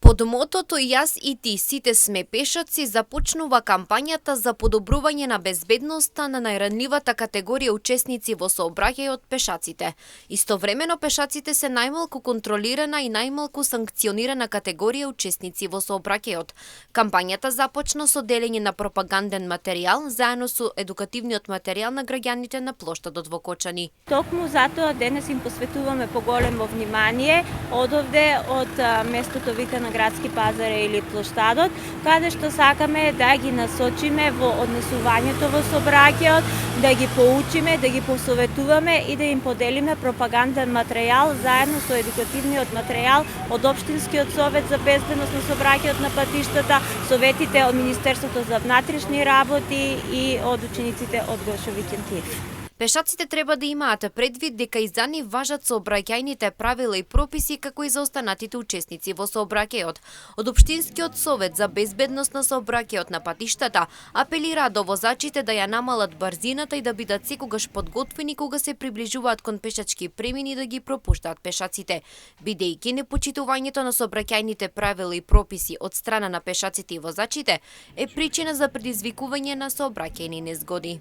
Под мотото "Јас и ти, сите сме пешаци" започнува кампањата за подобрување на безбедноста на најранливата категорија учесници во сообраќајот – пешаците. Истовремено пешаците се најмалку контролирана и најмалку санкционирана категорија учесници во сообраќајот. Кампањата започна со делење на пропаганден материјал заедно со едукативниот материјал на граѓаните на плоштадот во Кочани. Токму затоа денес им посветуваме поголемо внимание одовде од местото викано Градски пазар или плоштадот, каде што сакаме да ги насочиме во однесувањето во сообраќајот, да ги поучиме, да ги посоветуваме и да им поделиме пропаганден материјал заедно со едукативниот материјал од Општинскиот совет за безбедност на сообраќајот на патиштата, советите од Министерството за внатрешни работи и од учениците од Гошо Викентиев. Пешаците треба да имаат предвид дека и за нив важат сообраќајните правила и прописи како и за останатите учесници во сообраќајот. Од Општинскиот совет за безбедност на сообраќајот на патиштата апелира до возачите да ја намалат брзината и да бидат секогаш подготвени кога се приближуваат кон пешачки премини да ги пропуштаат пешаците, бидејќи непочитувањето на сообраќајните правила и прописи од страна на пешаците и возачите е причина за предизвикување на сообраќајни незгоди.